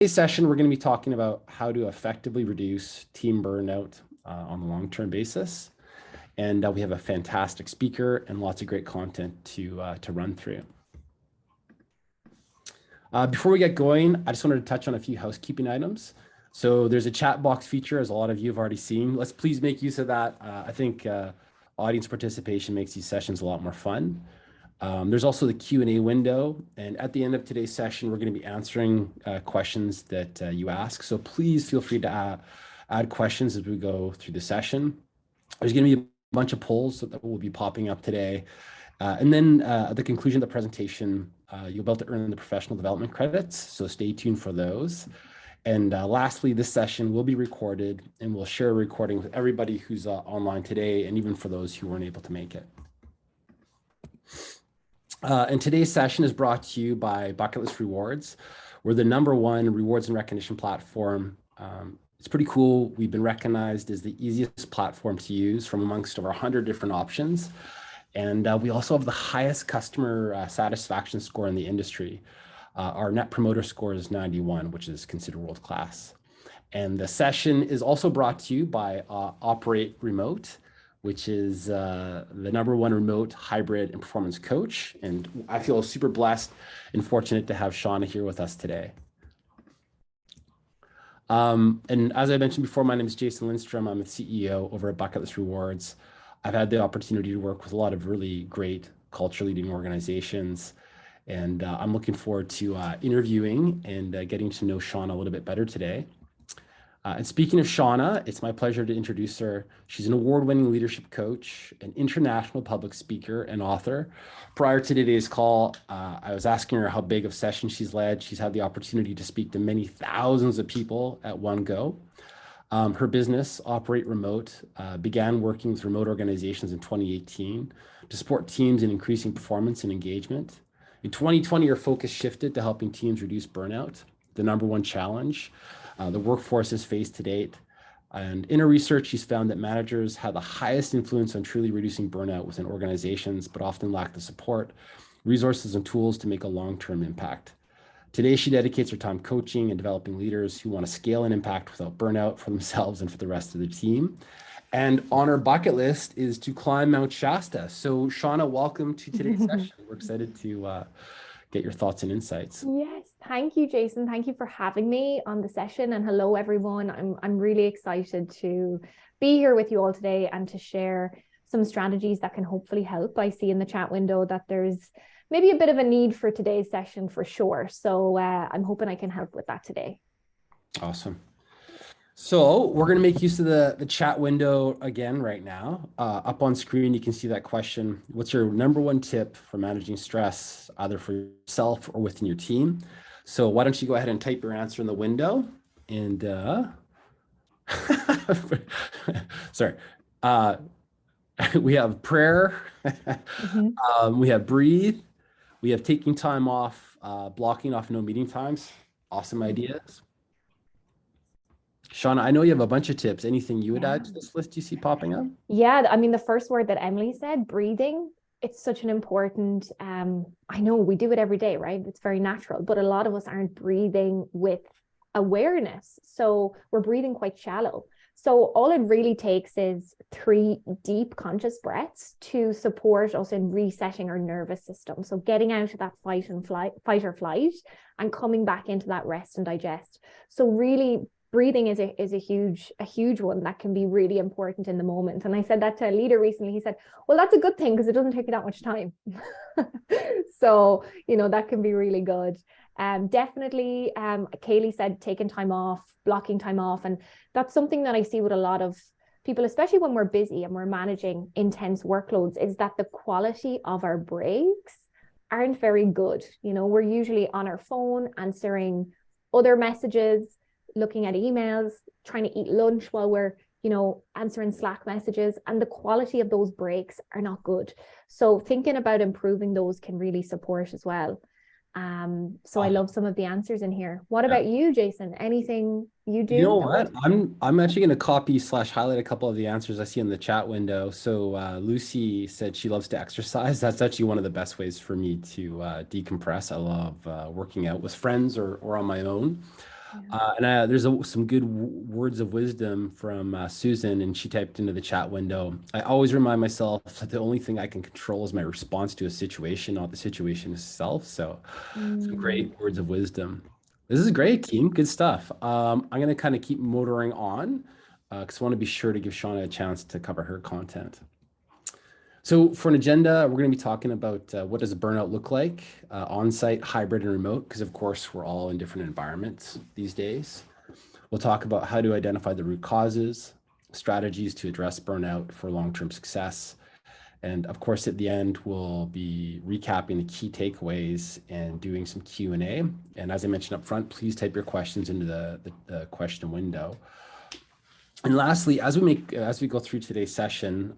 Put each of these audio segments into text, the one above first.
Today's session, we're going to be talking about how to effectively reduce team burnout on a long-term basis. And we have a fantastic speaker and lots of great content to run through. Before we get going, I just wanted to touch on a few housekeeping items. So there's a chat box feature, as a lot of you have already seen. Let's please make use of that. I think audience participation makes these sessions a lot more fun. There's also the Q&A window, and at the end of today's session, we're going to be answering questions that you ask. So please feel free to add questions as we go through the session. There's going to be a bunch of polls that will be popping up today. And then at the conclusion of the presentation, you'll be able to earn the professional development credits, so stay tuned for those. And lastly, this session will be recorded, and we'll share a recording with everybody who's online today, and even for those who weren't able to make it. And today's session is brought to you by Bucketlist Rewards. We're the #1 rewards and recognition platform. It's pretty cool. We've been recognized as the easiest platform to use from amongst over 100 different options. And we also have the highest customer satisfaction score in the industry. Our net promoter score is 91, which is considered world-class. And the session is also brought to you by Operate Remote, which is the #1 remote hybrid and performance coach. And I feel super blessed and fortunate to have Shauna here with us today. And as I mentioned before, my name is Jason Lindstrom. I'm the CEO over at Bucketlist Rewards. I've had the opportunity to work with a lot of really great culture leading organizations. And I'm looking forward to interviewing and getting to know Shauna a little bit better today. And speaking of Shauna, it's my pleasure to introduce her. She's an award-winning leadership coach, an international public speaker, and author. Prior to today's call, I was asking her how big of sessions she's led. She's had the opportunity to speak to many thousands of people at one go. Her business, Operate Remote, began working with remote organizations in 2018 to support teams in increasing performance and engagement. In 2020, her focus shifted to helping teams reduce burnout, the #1 challenge the workforce has faced to date. And in her research, she's found that managers have the highest influence on truly reducing burnout within organizations, but often lack the support, resources, and tools to make a long-term impact. Today, she dedicates her time coaching and developing leaders who want to scale and impact without burnout for themselves and for the rest of the team. And on her bucket list is to climb Mount Shasta. So Shauna, welcome to today's session. We're excited to get your thoughts and insights. Yes, thank you, Jason. Thank you for having me on the session. And hello, everyone. I'm really excited to be here with you all today and to share some strategies that can hopefully help. I see in the chat window that there's maybe a bit of a need for today's session for sure. So I'm hoping I can help with that today. Awesome. So we're going to make use of the chat window again right now. Up on screen, you can see that question. What's your #1 tip for managing stress, either for yourself or within your team? So why don't you go ahead and type your answer in the window? And sorry. We have prayer. We have breathe. We have taking time off, blocking off no meeting times. Awesome ideas. Shauna, I know you have a bunch of tips. Anything you would add to this list you see popping up? Yeah, I mean, the first word that Emily said, breathing, it's such an important, I know we do it every day, right? It's very natural, but a lot of us aren't breathing with awareness. So we're breathing quite shallow. So all it really takes is 3 deep conscious breaths to support us in resetting our nervous system. So getting out of that fight or flight and coming back into that rest and digest. So really breathing is a huge one that can be really important in the moment. And I said that to a leader recently. He said, well, that's a good thing because it doesn't take you that much time. So, that can be really good. Definitely, Kaylee said taking time off, blocking time off. And that's something that I see with a lot of people, especially when we're busy and we're managing intense workloads, is that the quality of our breaks aren't very good. We're usually on our phone answering other messages, looking at emails, trying to eat lunch while we're, answering Slack messages, and the quality of those breaks are not good. So thinking about improving those can really support as well. So I love some of the answers in here. What about you, Jason? Anything you do? You know what? I'm actually going to copy / highlight a couple of the answers I see in the chat window. So Lucy said she loves to exercise. That's actually one of the best ways for me to decompress. I love working out with friends or on my own. Yeah. And there's some good words of wisdom from Susan, and she typed into the chat window. I always remind myself that the only thing I can control is my response to a situation, not the situation itself. So, some Mm. great words of wisdom. This is great, team. Good stuff. I'm going to kind of keep motoring on because I want to be sure to give Shauna a chance to cover her content. So for an agenda, we're going to be talking about what does a burnout look like, on-site, hybrid, and remote, because of course we're all in different environments these days. We'll talk about how to identify the root causes, strategies to address burnout for long-term success. And of course, at the end, we'll be recapping the key takeaways and doing some Q&A. And as I mentioned up front, please type your questions into the question window. And lastly, as we go through today's session,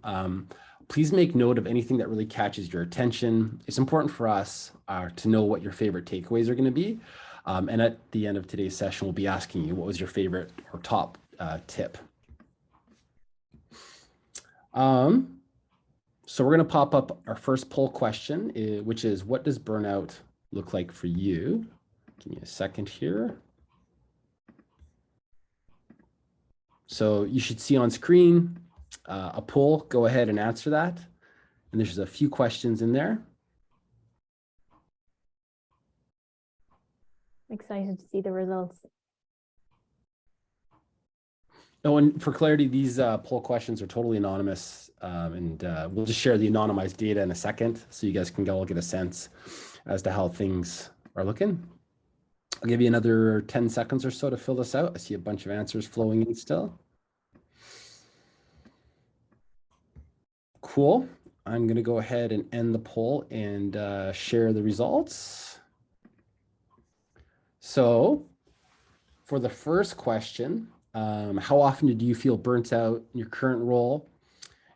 please make note of anything that really catches your attention. It's important for us to know what your favorite takeaways are going to be. And at the end of today's session, we'll be asking you what was your favorite or top tip. So we're going to pop up our first poll question, which is, what does burnout look like for you? Give me a second here. So you should see on screen a poll. Go ahead and answer that. And there's a few questions in there. Excited to see the results. Oh, and for clarity, these poll questions are totally anonymous, and we'll just share the anonymized data in a second so you guys can all get a sense as to how things are looking. I'll give you another 10 seconds or so to fill this out. I see a bunch of answers flowing in still. Cool. I'm going to go ahead and end the poll and share the results. So for the first question, how often do you feel burnt out in your current role?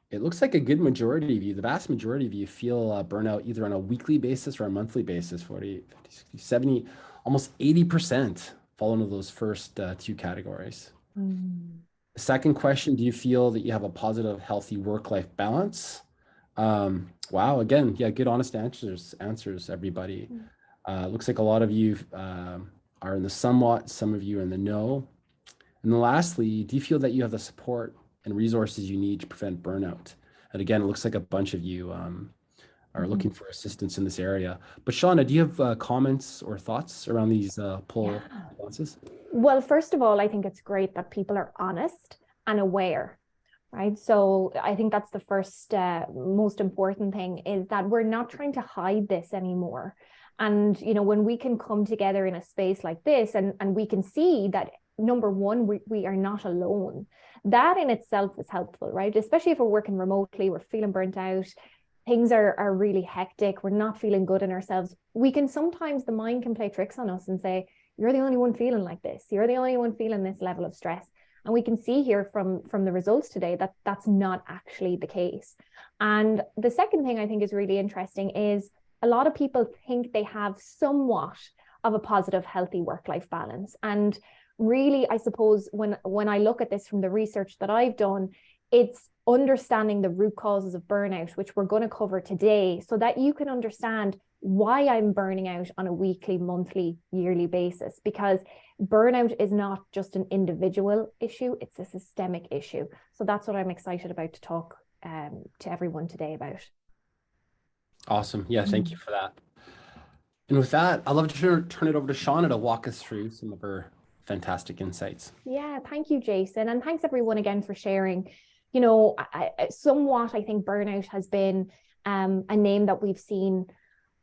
It looks like a good majority of you, the vast majority of you feel burnout either on a weekly basis or a monthly basis, 40, 50, 60, 70, almost 80% fall into those first two categories. Mm. The second question, do you feel that you have a positive, healthy work-life balance? Wow, again, yeah, good, honest answers, everybody. Looks like a lot of you are in the somewhat, some of you are in the no. And then lastly, do you feel that you have the support and resources you need to prevent burnout? And again, it looks like a bunch of you are looking for assistance in this area. But Shauna, do you have comments or thoughts around these poll responses? Well, first of all, I think it's great that people are honest and aware, right? So I think that's the first most important thing, is that we're not trying to hide this anymore. And, you know, when we can come together in a space like this and we can see that, number one, we are not alone, that in itself is helpful, right? Especially if we're working remotely, we're feeling burnt out, things are really hectic, we're not feeling good in ourselves. We can sometimes, the mind can play tricks on us and say, you're the only one feeling like this. You're the only one feeling this level of stress. And we can see here from the results today that that's not actually the case. And the second thing I think is really interesting is a lot of people think they have somewhat of a positive, healthy work-life balance. And really, I suppose when I look at this from the research that I've done, it's understanding the root causes of burnout, which we're going to cover today, so that you can understand why I'm burning out on a weekly, monthly, yearly basis, because burnout is not just an individual issue, it's a systemic issue. So that's what I'm excited about to talk to everyone today about. Awesome. Yeah, thank you for that. And with that, I'd love to turn it over to Shauna to walk us through some of her fantastic insights. Yeah, thank you, Jason. And thanks everyone again for sharing. You know, somewhat, I think burnout has been a name that we've seen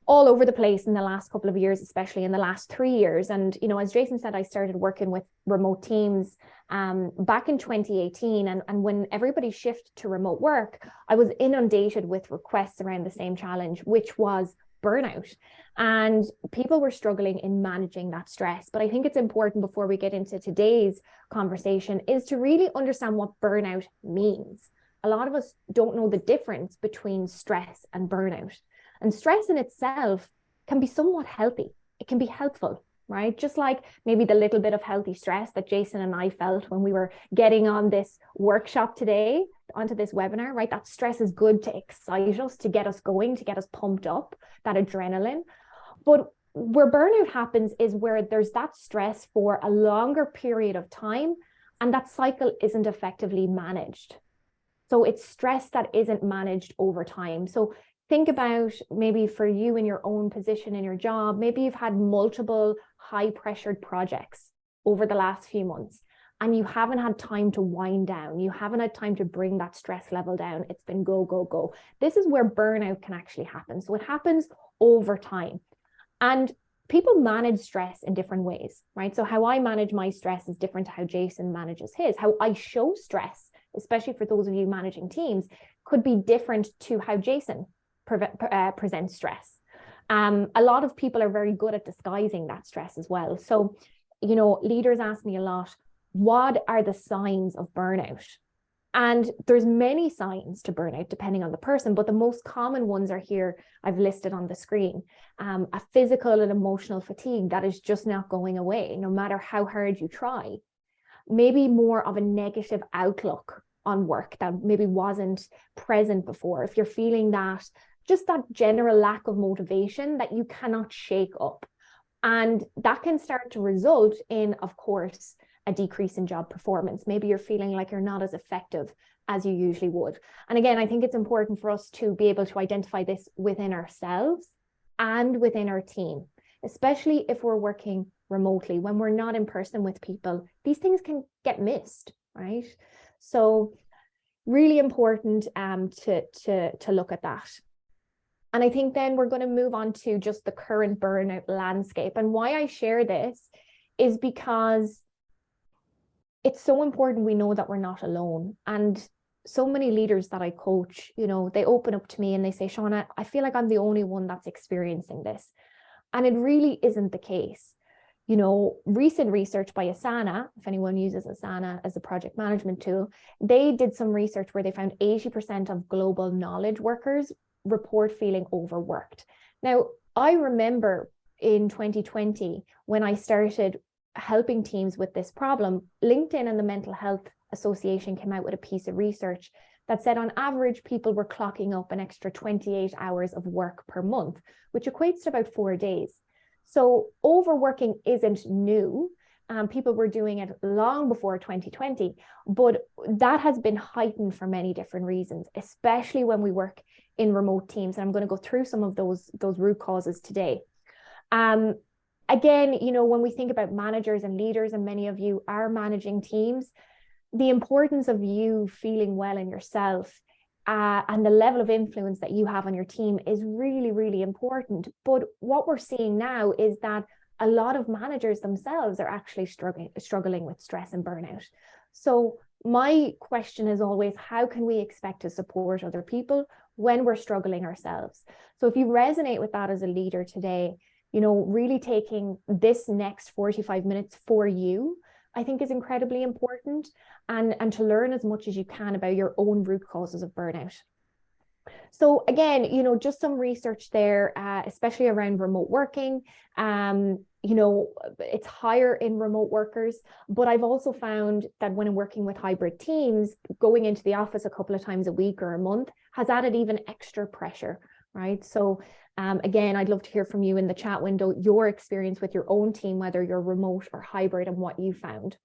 all over the place in the last couple of years, especially in the last 3 years. And, you know, as Jason said, I started working with remote teams back in 2018. And when everybody shifted to remote work, I was inundated with requests around the same challenge, which was burnout. And people were struggling in managing that stress. But I think it's important, before we get into today's conversation, is to really understand what burnout means. A lot of us don't know the difference between stress and burnout. And stress in itself can be somewhat healthy. It can be helpful, right? Just like maybe the little bit of healthy stress that Jason and I felt when we were getting on this workshop today, onto this webinar, right? That stress is good to excite us, to get us going, to get us pumped up, that adrenaline. But where burnout happens is where there's that stress for a longer period of time, and that cycle isn't effectively managed. So it's stress that isn't managed over time. So think about maybe for you in your own position in your job, maybe you've had multiple high pressured projects over the last few months, and you haven't had time to wind down. You haven't had time to bring that stress level down. It's been go, go, go. This is where burnout can actually happen. So it happens over time. And people manage stress in different ways, right? So how I manage my stress is different to how Jason manages his. How I show stress, especially for those of you managing teams, could be different to how Jason presents stress. A lot of people are very good at disguising that stress as well. So, you know, leaders ask me a lot, what are the signs of burnout? And there's many signs to burnout depending on the person, but the most common ones are here, I've listed on the screen. A physical and emotional fatigue that is just not going away, no matter how hard you try. Maybe more of a negative outlook on work that maybe wasn't present before. If you're feeling that, just that general lack of motivation that you cannot shake up. And that can start to result in, of course, a decrease in job performance. Maybe you're feeling like you're not as effective as you usually would. And again, I think it's important for us to be able to identify this within ourselves and within our team, especially if we're working remotely. When we're not in person with people, these things can get missed, right? So really important to look at that. And I think then we're going to move on to just the current burnout landscape. And why I share this is because it's so important we know that we're not alone. And so many leaders that I coach, you know, they open up to me and they say, Shauna, I feel like I'm the only one that's experiencing this. And it really isn't the case. You know, recent research by Asana, if anyone uses Asana as a project management tool, they did some research where they found 80% of global knowledge workers report feeling overworked. Now, I remember in 2020, when I started helping teams with this problem, LinkedIn and the Mental Health Association came out with a piece of research that said on average, people were clocking up an extra 28 hours of work per month, which equates to about 4 days. So overworking isn't new. People were doing it long before 2020, but that has been heightened for many different reasons, especially when we work in remote teams. And I'm going to go through some of those root causes today. Again, you know, when we think about managers and leaders, and many of you are managing teams, the importance of you feeling well in yourself and the level of influence that you have on your team is really, really important. But what we're seeing now is that a lot of managers themselves are actually struggling with stress and burnout. So my question is always, how can we expect to support other people when we're struggling ourselves? So if you resonate with that as a leader today, you know, really taking this next 45 minutes for you, I think is incredibly important, and to learn as much as you can about your own root causes of burnout. So again, you know, just some research there, especially around remote working. You know, it's higher in remote workers, but I've also found that when I'm working with hybrid teams, going into the office a couple of times a week or a month has added even extra pressure, right? So again, I'd love to hear from you in the chat window, your experience with your own team, whether you're remote or hybrid, and what you found.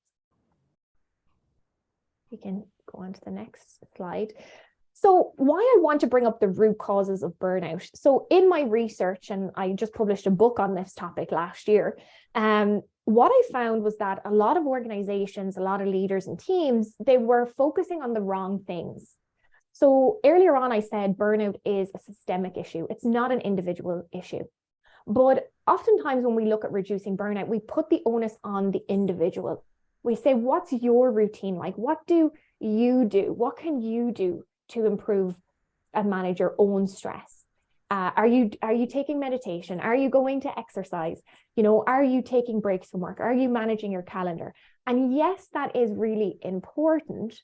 We can go on to the next slide. So why I want to bring up the root causes of burnout. So in my research, and I just published a book on this topic last year, what I found was that a lot of organizations, a lot of leaders and teams, they were focusing on the wrong things. So earlier on, I said burnout is a systemic issue. It's not an individual issue. But oftentimes when we look at reducing burnout, we put the onus on the individual. We say, what's your routine like? What do you do? What can you do to improve and manage your own stress? Are you taking meditation? Are you going to exercise? You know, are you taking breaks from work? Are you managing your calendar? And yes, that is really important,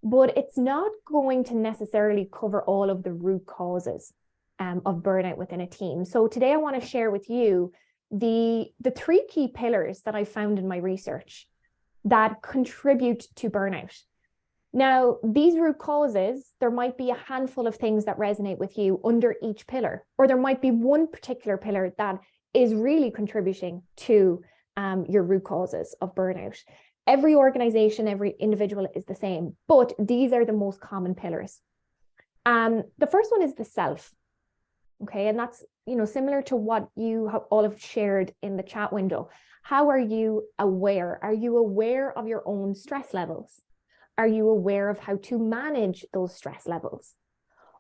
but it's not going to necessarily cover all of the root causes of burnout within a team. So today I want to share with you the 3 key pillars that I found in my research that contribute to burnout. Now, these root causes, there might be a handful of things that resonate with you under each pillar, or there might be one particular pillar that is really contributing to your root causes of burnout. Every organization, every individual is the same, but these are the most common pillars. The first one is the self. Okay, and that's, similar to what you all have shared in the chat window. How are you aware? Are you aware of your own stress levels? Are you aware of how to manage those stress levels?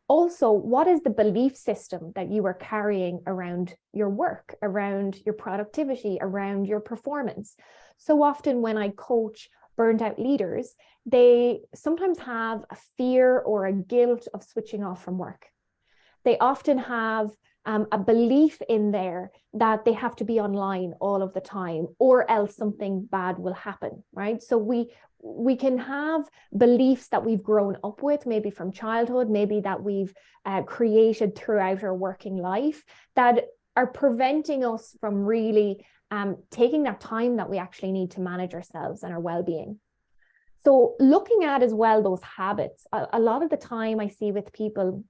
Also, what is the belief system that you are carrying around your work, around your productivity, around your performance? So often when I coach burned out leaders, they sometimes have a fear or a guilt of switching off from work. They often have a belief in there that they have to be online all of the time, or else something bad will happen, right? So we can have beliefs that we've grown up with, maybe from childhood, maybe that we've created throughout our working life, that are preventing us from really taking that time that we actually need to manage ourselves and our well-being. So looking at as well those habits, a lot of the time I see with people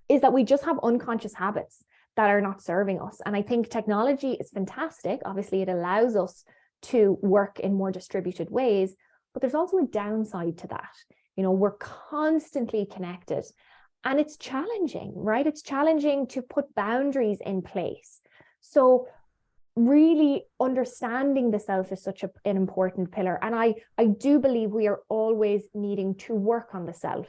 is that we just have unconscious habits that are not serving us. And I think technology is fantastic. Obviously, it allows us to work in more distributed ways, but there's also a downside to that. We're constantly connected and it's challenging, right? It's challenging to put boundaries in place. So really understanding the self is such an important pillar. And I do believe we are always needing to work on the self,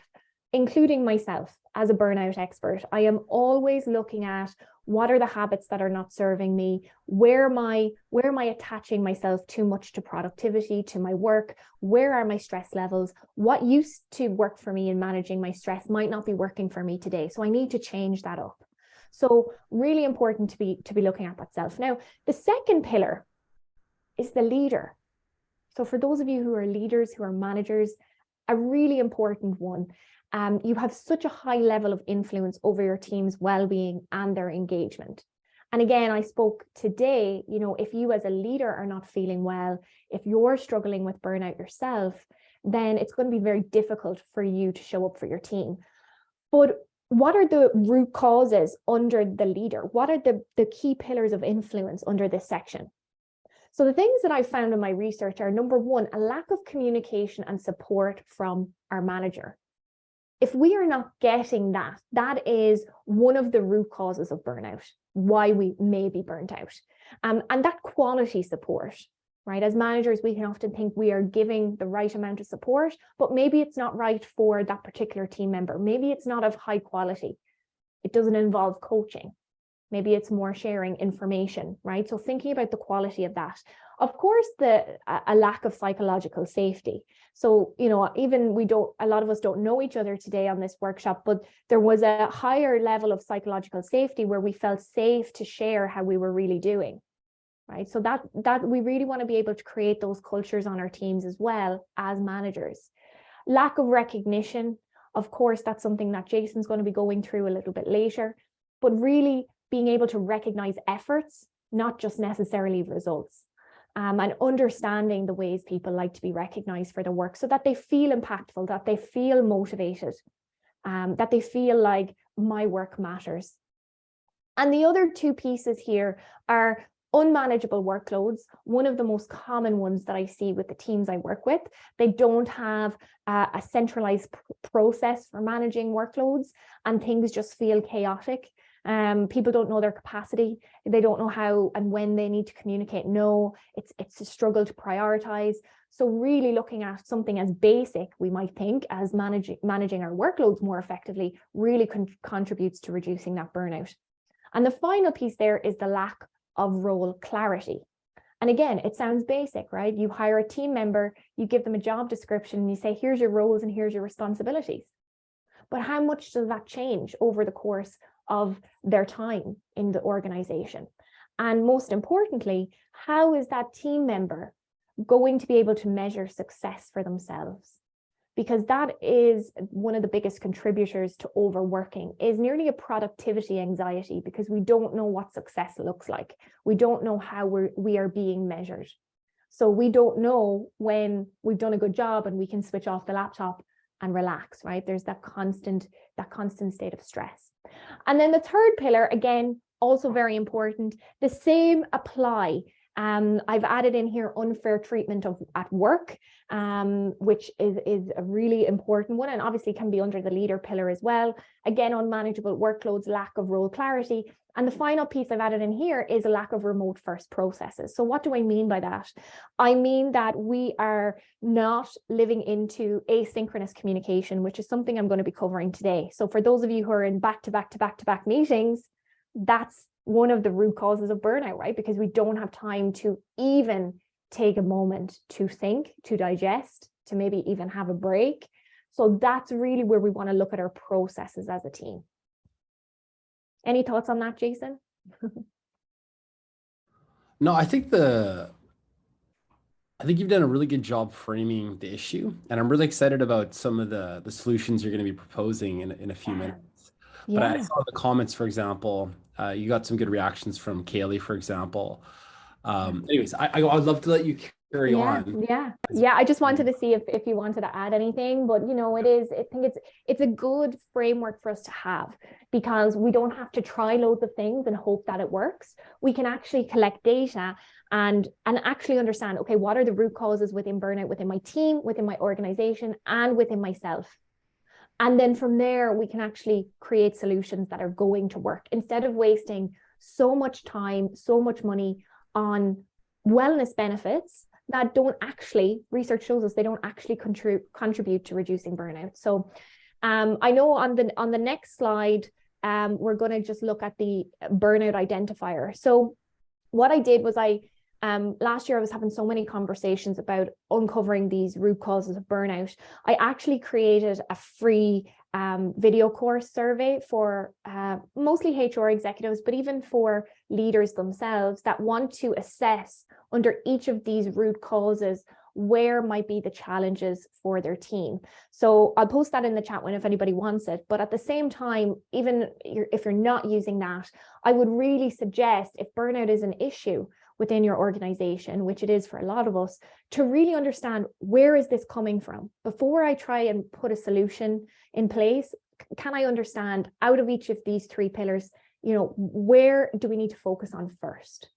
including myself as a burnout expert. I am always looking at what are the habits that are not serving me? Where am I attaching myself too much to productivity, to my work? Where are my stress levels? What used to work for me in managing my stress might not be working for me today. So I need to change that up. So really important to be looking at that self. Now, the second pillar is the leader. So for those of you who are leaders, who are managers, a really important one. You have such a high level of influence over your team's well-being and their engagement. And again, I spoke today, if you as a leader are not feeling well, if you're struggling with burnout yourself, then it's going to be very difficult for you to show up for your team. But what are the root causes under the leader? What are the key pillars of influence under this section? So the things that I found in my research are, number one, a lack of communication and support from our manager. If we are not getting that, that is one of the root causes of burnout, why we may be burnt out. And that quality support, right? As managers, we can often think we are giving the right amount of support, but maybe it's not right for that particular team member. Maybe it's not of high quality. It doesn't involve coaching. Maybe it's more sharing information, right? So thinking about the quality of that. Of course, a lack of psychological safety. So, even a lot of us don't know each other today on this workshop, but there was a higher level of psychological safety where we felt safe to share how we were really doing, right? So that we really want to be able to create those cultures on our teams as well as managers. Lack of recognition. Of course, that's something that Jason's going to be going through a little bit later, but really being able to recognize efforts, not just necessarily results. And understanding the ways people like to be recognized for their work so that they feel impactful, that they feel motivated, that they feel like my work matters. And the other two pieces here are unmanageable workloads. One of the most common ones that I see with the teams I work with, they don't have a centralized process for managing workloads and things just feel chaotic. People don't know their capacity. They don't know how and when they need to communicate. No, it's a struggle to prioritize. So really looking at something as basic, we might think, as managing our workloads more effectively really contributes to reducing that burnout. And the final piece there is the lack of role clarity. And again, it sounds basic, right? You hire a team member, you give them a job description, and you say, here's your roles and here's your responsibilities. But how much does that change over the course of their time in the organization? And most importantly, how is that team member going to be able to measure success for themselves? Because that is one of the biggest contributors to overworking, is nearly a productivity anxiety, because we don't know what success looks like. We don't know how we are being measured. So we don't know when we've done a good job and we can switch off the laptop and relax, right? There's that constant state of stress. And then the third pillar, again, also very important. The same apply. I've added in here unfair treatment at work, which is a really important one, and obviously can be under the leader pillar as well. Again, unmanageable workloads, lack of role clarity. And the final piece I've added in here is a lack of remote first processes. So what do I mean by that? I mean that we are not living into asynchronous communication, which is something I'm going to be covering today. So for those of you who are in back-to-back meetings, that's one of the root causes of burnout, right? Because we don't have time to even take a moment to think, to digest, to maybe even have a break. So that's really where we want to look at our processes as a team. Any thoughts on that, Jason? No, I think you've done a really good job framing the issue, and I'm really excited about some of the solutions you're going to be proposing in a few minutes. But I saw the comments, for example, you got some good reactions from Kaylee, for example. Anyways, I'd love to let you carry on. Yeah. I just wanted to see if you wanted to add anything, but you know, I think it's a good framework for us to have, because we don't have to try loads of things and hope that it works. We can actually collect data and actually understand, okay, what are the root causes within burnout, within my team, within my organization, and within myself. And then from there, we can actually create solutions that are going to work instead of wasting so much time, so much money on wellness benefits that don't actually, research shows us, they don't actually contribute to reducing burnout. So I know on the next slide, we're going to just look at the burnout identifier. So what I did was last year I was having so many conversations about uncovering these root causes of burnout. I actually created a free video course survey for mostly HR executives, but even for leaders themselves that want to assess under each of these root causes where might be the challenges for their team. So I'll post that in the chat when if anybody wants it. But at the same time, even if you're not using that, I would really suggest, if burnout is an issue within your organization, which it is for a lot of us, to really understand, where is this coming from? Before I try and put a solution in place, can I understand out of each of these three pillars, you know, where do we need to focus on first?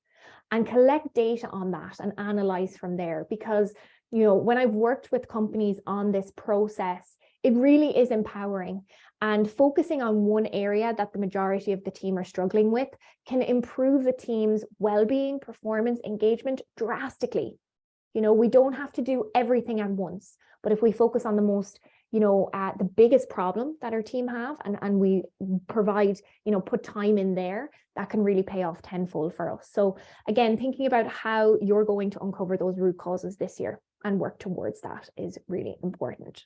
And collect data on that and analyze from there. Because, you know, when I've worked with companies on this process, it really is empowering. And focusing on one area that the majority of the team are struggling with can improve the team's well-being, performance, engagement drastically. You know, we don't have to do everything at once, but if we focus on the most, you know, the biggest problem that our team have, and we provide, you know, put time in there, that can really pay off tenfold for us. So again, thinking about how you're going to uncover those root causes this year and work towards that is really important.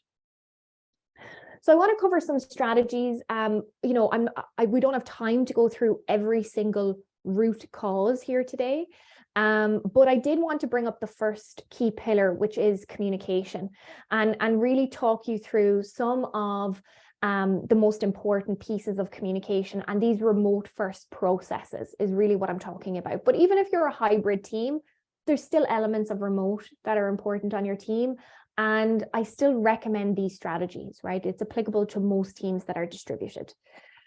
So I want to cover some strategies. You know, we don't have time to go through every single root cause here today. But I did want to bring up the first key pillar, which is communication, and really talk you through some of the most important pieces of communication, and these remote first processes is really what I'm talking about. But even if you're a hybrid team, there's still elements of remote that are important on your team. And I still recommend these strategies, right? It's applicable to most teams that are distributed.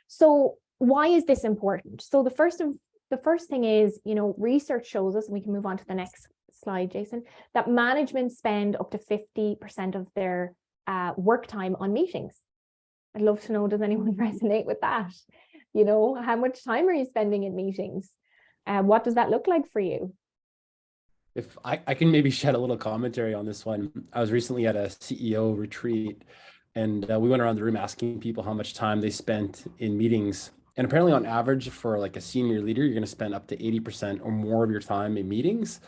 So why is this important? So the first thing is, you know, research shows us, and we can move on to the next slide, Jason, that management spend up to 50% of their work time on meetings. I'd love to know, does anyone resonate with that? You know, how much time are you spending in meetings? What does that look like for you? If I can maybe shed a little commentary on this one. I was recently at a CEO retreat, and we went around the room asking people how much time they spent in meetings. And apparently on average for like a senior leader, you're going to spend up to 80% or more of your time in meetings.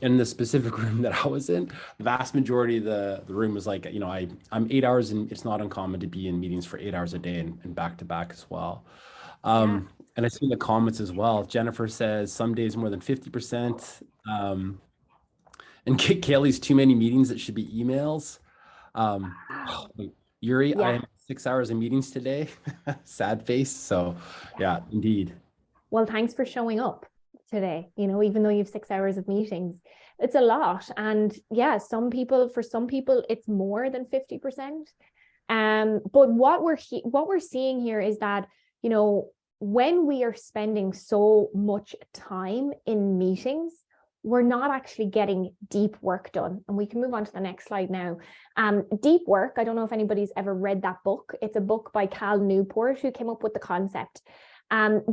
In the specific room that I was in, the vast majority of the room was like, you know, I'm 8 hours, and it's not uncommon to be in meetings for 8 hours a day and back to back as well. And I see in the comments as well, Jennifer says some days more than 50%. And Kaylee's too many meetings that should be emails. Yuri, I have 6 hours of meetings today. Sad face. So yeah, indeed. Well, thanks for showing up today. You know, even though you have 6 hours of meetings, it's a lot. And yeah, for some people, it's more than 50%. But what we're seeing here is that, you know, when we are spending so much time in meetings, we're not actually getting deep work done. And we can move on to the next slide now. Deep work, I don't know if anybody's ever read that book. It's a book by Cal Newport, who came up with the concept.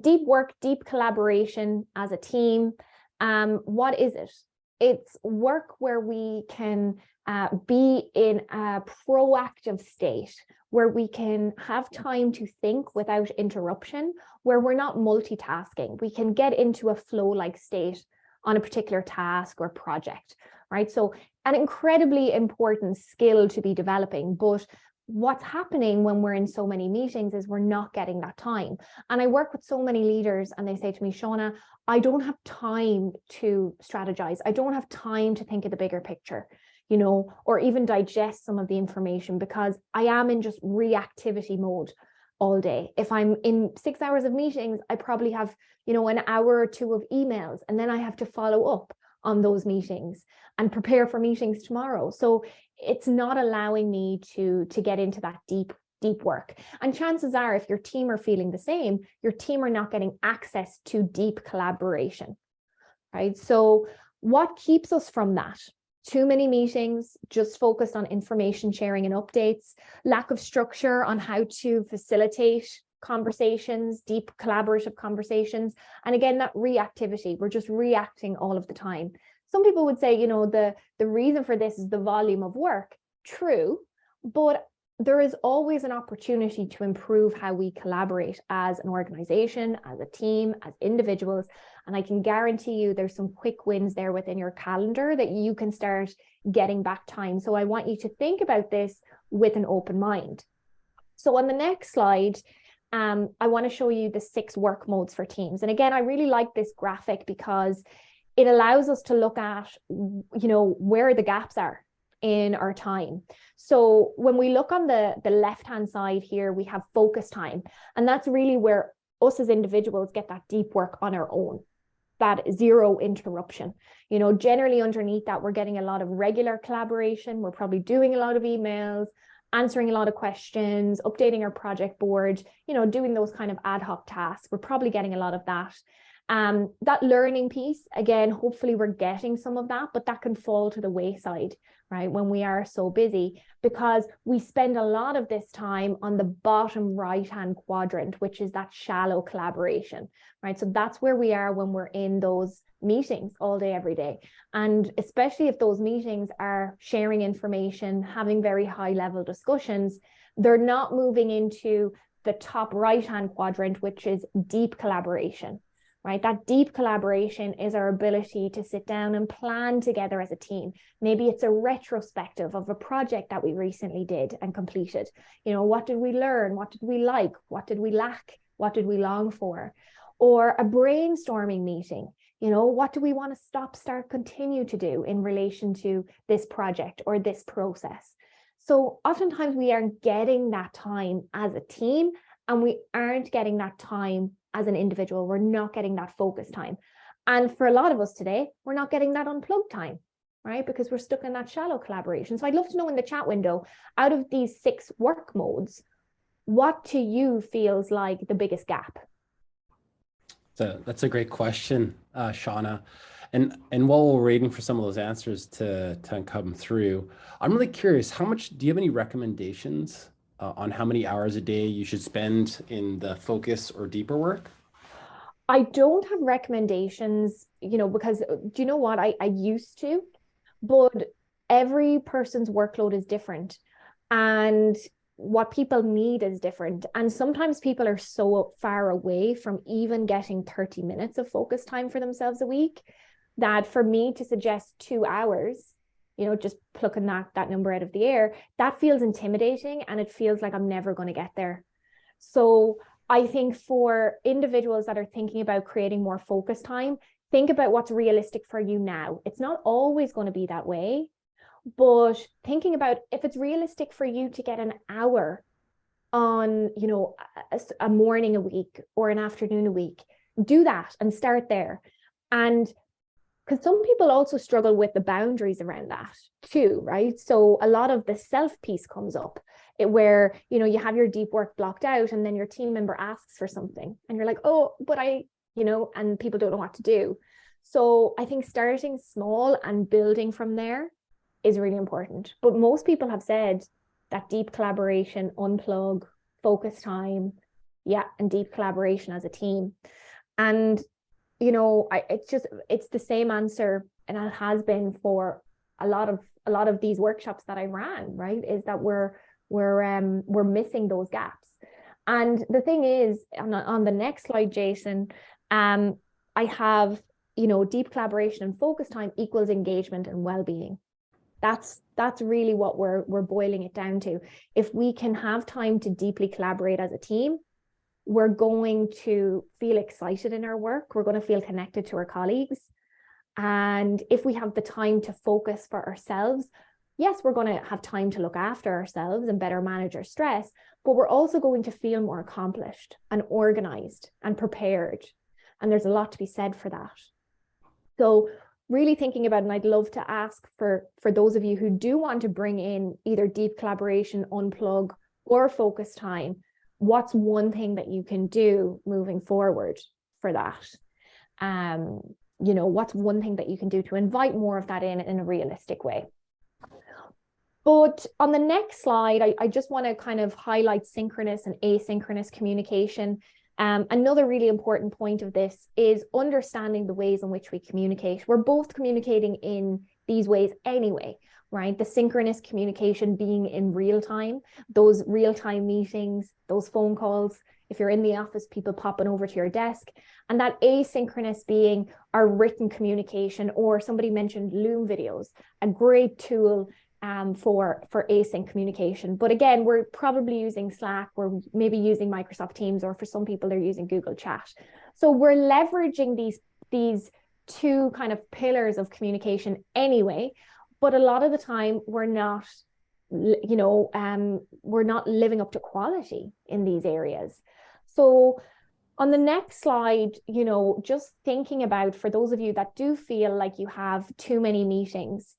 Deep work, deep collaboration as a team. What is it? It's work where we can be in a proactive state, where we can have time to think without interruption, where we're not multitasking. We can get into a flow-like state on a particular task or project, right? So an incredibly important skill to be developing, but what's happening when we're in so many meetings is we're not getting that time. And I work with so many leaders and they say to me, Shauna, I don't have time to strategize. I don't have time to think of the bigger picture, you know, or even digest some of the information because I am in just reactivity mode all day. If I'm in 6 hours of meetings, I probably have, you know, an hour or two of emails, and then I have to follow up on those meetings and prepare for meetings tomorrow. So it's not allowing me to get into that deep work. And chances are, if your team are feeling the same, your team are not getting access to deep collaboration, right? So what keeps us from that? Too many meetings, just focused on information sharing and updates, lack of structure on how to facilitate conversations, deep collaborative conversations. And again, that reactivity, we're just reacting all of the time. Some people would say, you know, the reason for this is the volume of work. True, but there is always an opportunity to improve how we collaborate as an organization, as a team, as individuals. And I can guarantee you there's some quick wins there within your calendar that you can start getting back time. So I want you to think about this with an open mind. So on the next slide, I want to show you the 6 work modes for teams. And again, I really like this graphic because it allows us to look at, you know, where the gaps are in our time. So when we look on the left-hand side here, we have focus time. And that's really where us as individuals get that deep work on our own, that zero interruption. You know, generally underneath that, we're getting a lot of regular collaboration. We're probably doing a lot of emails, answering a lot of questions, updating our project board, you know, doing those kind of ad hoc tasks. We're probably getting a lot of that. That learning piece, again, hopefully we're getting some of that, but that can fall to the wayside, right, when we are so busy, because we spend a lot of this time on the bottom right-hand quadrant, which is that shallow collaboration, right? So that's where we are when we're in those meetings all day, every day. And especially if those meetings are sharing information, having very high-level discussions, they're not moving into the top right-hand quadrant, which is deep collaboration. Right? That deep collaboration is our ability to sit down and plan together as a team. Maybe it's a retrospective of a project that we recently did and completed. You know, what did we learn? What did we like? What did we lack? What did we long for? Or a brainstorming meeting. You know, what do we want to stop, start, continue to do in relation to this project or this process? So oftentimes we aren't getting that time as a team, and we aren't getting that time as an individual. We're not getting that focus time. And for a lot of us today, we're not getting that unplugged time, right? Because we're stuck in that shallow collaboration. So I'd love to know in the chat window, out of these 6 work modes, what to you feels like the biggest gap? That's a great question, Shauna. And while we're waiting for some of those answers to come through, I'm really curious, do you have any recommendations on how many hours a day you should spend in the focus or deeper work? I don't have recommendations, you know, because do you know what? I used to, but every person's workload is different. And what people need is different. And sometimes people are so far away from even getting 30 minutes of focus time for themselves a week that for me to suggest 2 hours, you know, just plucking that number out of the air, that feels intimidating and it feels like I'm never going to get there. So I think for individuals that are thinking about creating more focus time, think about what's realistic for you now. It's not always going to be that way, but thinking about if it's realistic for you to get an hour on, you know, a morning a week or an afternoon a week, do that and start there. And because some people also struggle with the boundaries around that too, right? So a lot of the self piece comes up. where, you know, you have your deep work blocked out and then your team member asks for something and you're like, oh, but you know, and people don't know what to do. So I think starting small and building from there is really important. But most people have said that deep collaboration, unplug, focus time, yeah, and deep collaboration as a team. And, you know, it's the same answer, and it has been for a lot of these workshops that I ran, right? Is that we're missing those gaps. And the thing is, on the next slide, Jason, I have, you know, deep collaboration and focus time equals engagement and well-being. That's really what we're boiling it down to. If we can have time to deeply collaborate as a team, we're going to feel excited in our work. We're going to feel connected to our colleagues. And if we have the time to focus for ourselves, yes, we're going to have time to look after ourselves and better manage our stress, but we're also going to feel more accomplished and organized and prepared. And there's a lot to be said for that. So really thinking about, and I'd love to ask for those of you who do want to bring in either deep collaboration, unplug, or focus time, what's one thing that you can do moving forward for that? You know, what's one thing that you can do to invite more of that in a realistic way? But on the next slide, I just want to kind of highlight synchronous and asynchronous communication. Another really important point of this is understanding the ways in which we communicate. We're both communicating in these ways anyway, right? The synchronous communication being in real time, those real-time meetings, those phone calls, if you're in the office, people popping over to your desk, and that asynchronous being our written communication, or somebody mentioned Loom videos, a great tool for async communication. But again, we're probably using Slack, we're maybe using Microsoft Teams, or for some people, they're using Google Chat. So we're leveraging these two kind of pillars of communication anyway, but a lot of the time we're not, you know, we're not living up to quality in these areas. So on the next slide, you know, just thinking about, for those of you that do feel like you have too many meetings,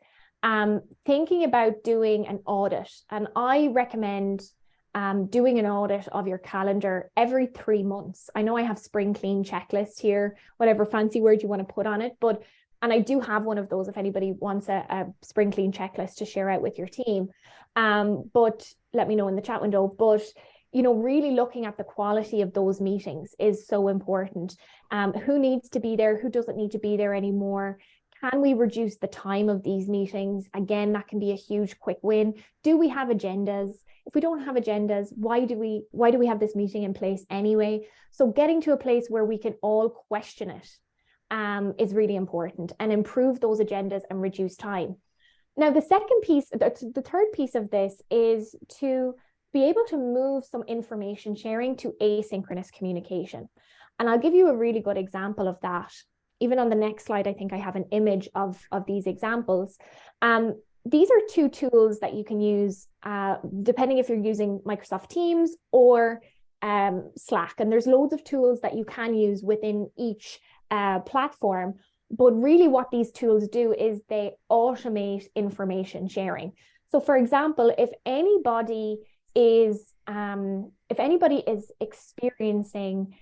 thinking about doing an audit. And I recommend doing an audit of your calendar every 3 months. I know I have spring clean checklist here, whatever fancy word you want to put on it, and I do have one of those if anybody wants a spring clean checklist to share out with your team. But let me know in the chat window. But you know, really looking at the quality of those meetings is so important. Who needs to be there? Who doesn't need to be there anymore? Can we reduce the time of these meetings? Again, that can be a huge quick win. Do we have agendas? If we don't have agendas, why do we have this meeting in place anyway? So getting to a place where we can all question it is really important, and improve those agendas and reduce time. Now, the second piece, the third piece of this is to be able to move some information sharing to asynchronous communication. And I'll give you a really good example of that. Even on the next slide, I think I have an image of these examples. These are two tools that you can use depending if you're using Microsoft Teams or Slack. And there's loads of tools that you can use within each platform. But really what these tools do is they automate information sharing. So for example, if anybody is experiencing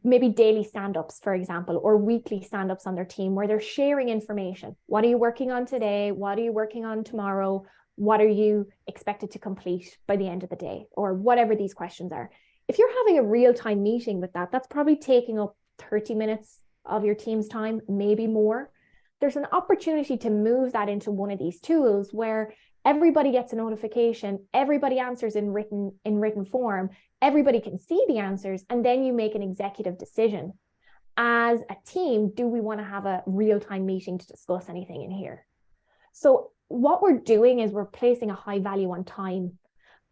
maybe daily stand-ups, for example, or weekly stand-ups on their team where they're sharing information. What are you working on today? What are you working on tomorrow? What are you expected to complete by the end of the day? Or whatever these questions are. If you're having a real-time meeting with that, that's probably taking up 30 minutes of your team's time, maybe more. There's an opportunity to move that into one of these tools where everybody gets a notification, everybody answers in written form, everybody can see the answers, and then you make an executive decision. As a team, do we want to have a real-time meeting to discuss anything in here? So what we're doing is we're placing a high value on time.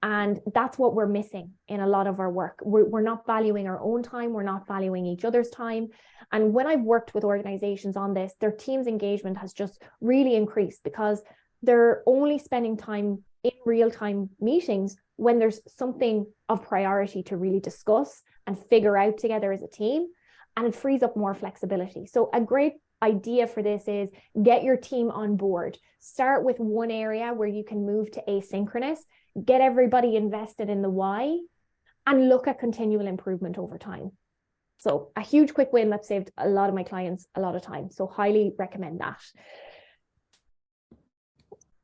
And that's what we're missing in a lot of our work. We're not valuing our own time. We're not valuing each other's time. And when I've worked with organizations on this, their team's engagement has just really increased because they're only spending time in real-time meetings when there's something of priority to really discuss and figure out together as a team, and it frees up more flexibility. So a great idea for this is get your team on board. Start with one area where you can move to asynchronous, get everybody invested in the why, and look at continual improvement over time. So a huge quick win that saved a lot of my clients a lot of time. So highly recommend that.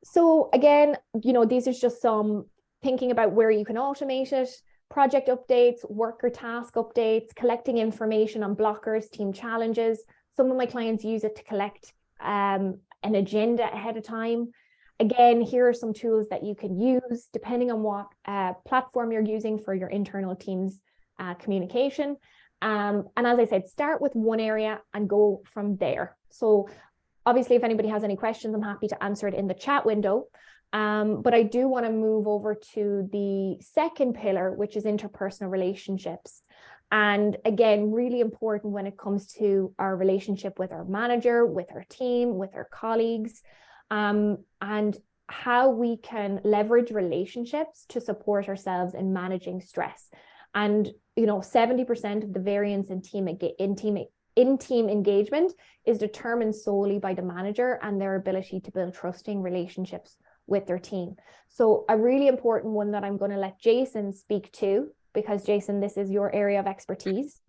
So again, these are just some thinking about where you can automate it, project updates, worker task updates, collecting information on blockers, team challenges. Some of my clients use it to collect an agenda ahead of time. Again, here are some tools that you can use depending on what platform you're using for your internal teams communication. And as I said, start with one area and go from there. So obviously, if anybody has any questions, I'm happy to answer it in the chat window. But I do want to move over to the second pillar, which is interpersonal relationships. And again, really important when it comes to our relationship with our manager, with our team, with our colleagues, and how we can leverage relationships to support ourselves in managing stress. And 70% of the variance in team engagement is determined solely by the manager and their ability to build trusting relationships with their team. So a really important one that I'm going to let Jason speak to, because Jason, this is your area of expertise.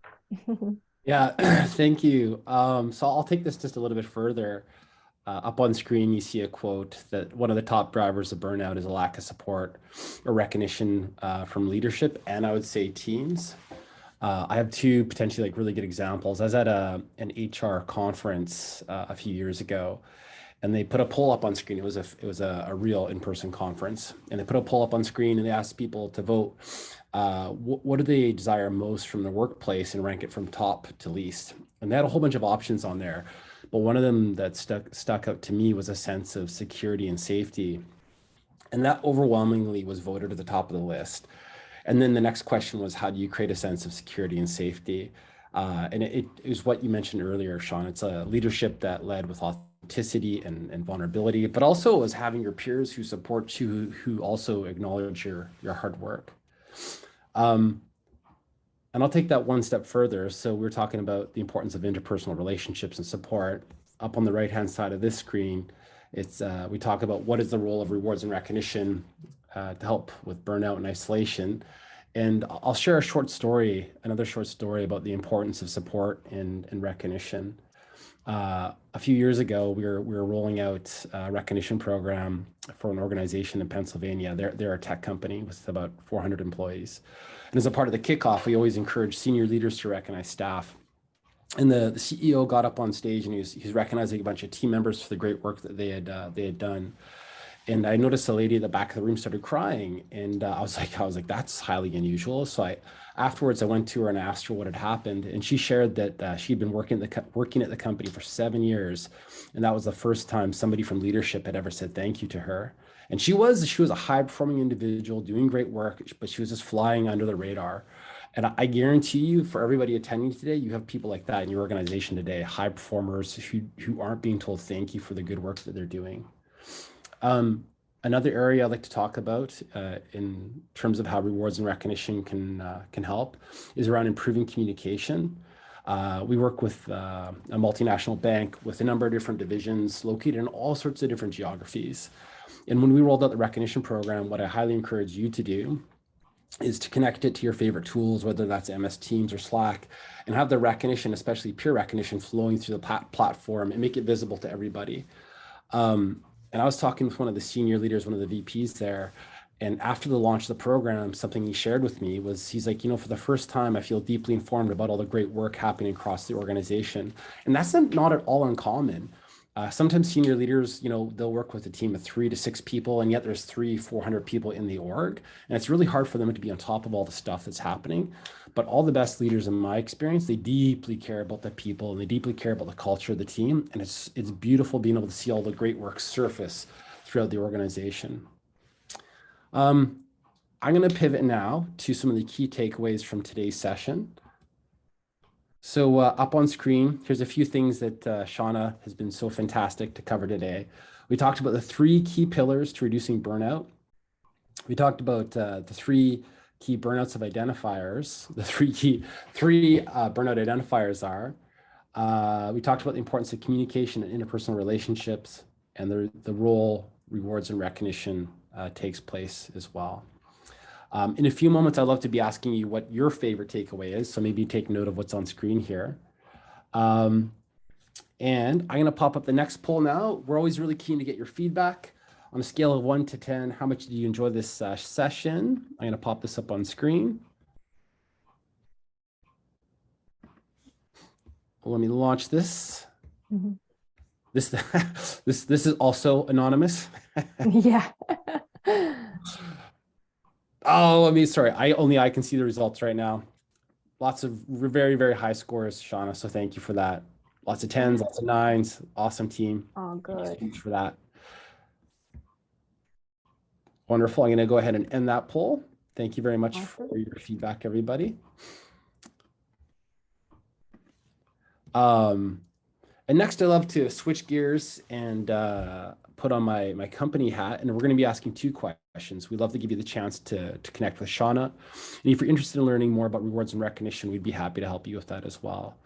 Yeah, thank you. So I'll take this just a little bit further. Up on screen, you see a quote that one of the top drivers of burnout is a lack of support or recognition from leadership, and I would say teams. I have two potentially really good examples. I was at an HR conference a few years ago, and they put a poll up on screen. It was a real in-person conference, and they put a poll up on screen and they asked people to vote. What do they desire most from the workplace and rank it from top to least? And they had a whole bunch of options on there. But one of them that stuck out to me was a sense of security and safety. And that overwhelmingly was voted at the top of the list. And then the next question was, how do you create a sense of security and safety? And it was what you mentioned earlier, Sean. It's a leadership that led with authenticity and vulnerability, but also as having your peers who support you, who also acknowledge your hard work. And I'll take that one step further. So we're talking about the importance of interpersonal relationships and support. Up on the right-hand side of this screen, we talk about what is the role of rewards and recognition to help with burnout and isolation. And I'll share another short story about the importance of support and recognition. A few years ago, we were rolling out a recognition program for an organization in Pennsylvania. They're a tech company with about 400 employees. And as a part of the kickoff, we always encourage senior leaders to recognize staff. And the CEO got up on stage and he's recognizing a bunch of team members for the great work that they had done. And I noticed a lady at the back of the room started crying, and I was like, that's highly unusual. So afterwards, I went to her and asked her what had happened, and she shared that she'd been working at the company for 7 years, and that was the first time somebody from leadership had ever said thank you to her. And she was a high-performing individual doing great work, but she was just flying under the radar. And I guarantee you, for everybody attending today, you have people like that in your organization today, high performers who aren't being told thank you for the good work that they're doing. Another area I'd like to talk about in terms of how rewards and recognition can help is around improving communication. We work with a multinational bank with a number of different divisions located in all sorts of different geographies. And when we rolled out the recognition program, what I highly encourage you to do is to connect it to your favorite tools, whether that's MS Teams or Slack, and have the recognition, especially peer recognition, flowing through the platform and make it visible to everybody. And I was talking with one of the senior leaders, one of the VPs there, and after the launch of the program, something he shared with me was, he's like, for the first time, I feel deeply informed about all the great work happening across the organization. And that's not at all uncommon. Sometimes senior leaders, they'll work with a team of 3 to 6 people, and yet there's 300-400 people in the org. And it's really hard for them to be on top of all the stuff that's happening. But all the best leaders, in my experience, they deeply care about the people and they deeply care about the culture of the team. And it's beautiful being able to see all the great work surface throughout the organization. I'm going to pivot now to some of the key takeaways from today's session. So up on screen, here's a few things that Shauna has been so fantastic to cover today. We talked about the 3 key pillars to reducing burnout. We talked about the 3 key burnouts of identifiers. The three burnout identifiers are We talked about the importance of communication and interpersonal relationships and the role rewards and recognition takes place as well. In a few moments, I'd love to be asking you what your favorite takeaway is. So maybe take note of what's on screen here. And I'm going to pop up the next poll now. We're always really keen to get your feedback. On a scale of 1 to 10, how much did you enjoy this session? I'm going to pop this up on screen. Let me launch this. Mm-hmm. This is also anonymous. Yeah. Oh, I mean, sorry. I can see the results right now. Lots of very, very high scores, Shauna. So thank you for that. Lots of 10s, lots of 9s. Awesome team. Oh, good. Thanks for that. Wonderful. I'm going to go ahead and end that poll. Thank you very much for your feedback, everybody. And next, I'd love to switch gears and put on my company hat, and we're going to be asking 2 questions. We'd love to give you the chance to connect with Shauna. And if you're interested in learning more about rewards and recognition, we'd be happy to help you with that as well.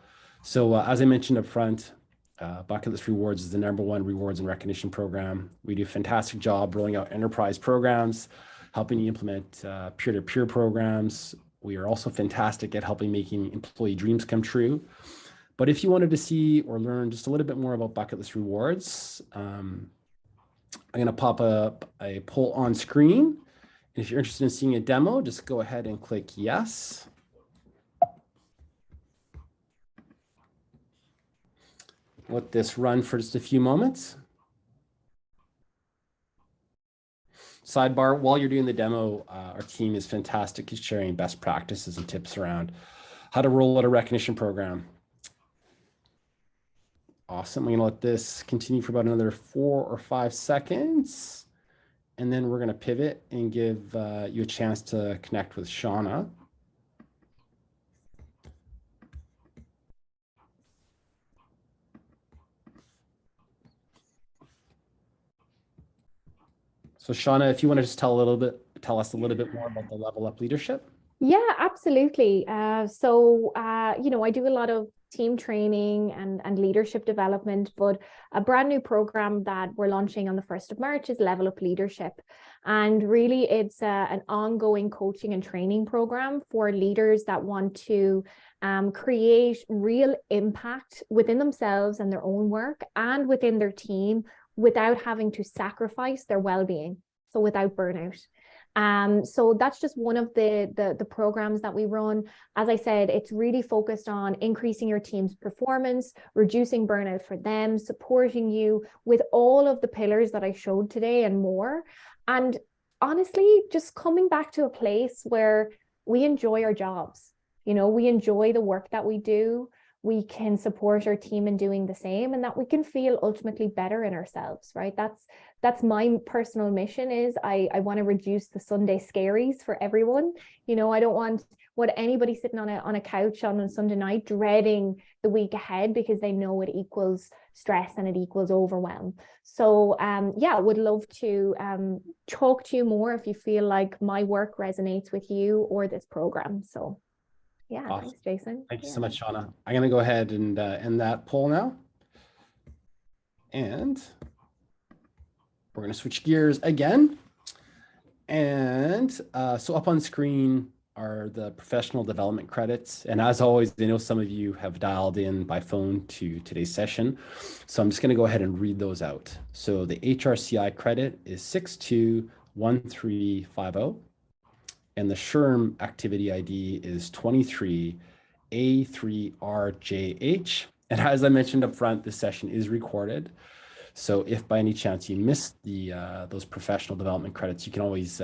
So as I mentioned up front, Bucketlist Rewards is the #1 rewards and recognition program. We do a fantastic job rolling out enterprise programs, helping you implement peer-to-peer programs. We are also fantastic at helping making employee dreams come true. But if you wanted to see or learn just a little bit more about Bucketlist Rewards, I'm going to pop up a poll on screen. And if you're interested in seeing a demo, just go ahead and click yes. Let this run for just a few moments. Sidebar, while you're doing the demo, our team is fantastic at sharing best practices and tips around how to roll out a recognition program. Awesome. I'm going to let this continue for about another 4 or 5 seconds. And then we're going to pivot and give you a chance to connect with Shauna. So Shauna, if you want to just tell us a little bit more about the Level Up Leadership. Yeah, absolutely. I do a lot of team training and leadership development, but a brand new program that we're launching on the 1st of March is Level Up Leadership. And really it's an ongoing coaching and training program for leaders that want to create real impact within themselves and their own work and within their team without having to sacrifice their well-being. So without burnout. So that's just one of the programs that we run. As I said, it's really focused on increasing your team's performance, reducing burnout for them, supporting you with all of the pillars that I showed today and more. And honestly, just coming back to a place where we enjoy our jobs. We enjoy the work that we do. We can support our team in doing the same, and that we can feel ultimately better in ourselves, right? That's my personal mission. Is I want to reduce the Sunday scaries for everyone. I don't want anybody sitting on a couch on a Sunday night dreading the week ahead because they know it equals stress and it equals overwhelm. So would love to talk to you more if you feel like my work resonates with you or this program. So yeah, awesome. Thanks, Jason. Thank you so much, Shauna. I'm going to go ahead and end that poll now. And we're going to switch gears again. And so up on screen are the professional development credits. And as always, I know some of you have dialed in by phone to today's session. So I'm just going to go ahead and read those out. So the HRCI credit is 621350. And the SHRM activity ID is 23A3RJH. And as I mentioned up front, this session is recorded. So if by any chance you missed those professional development credits, you can always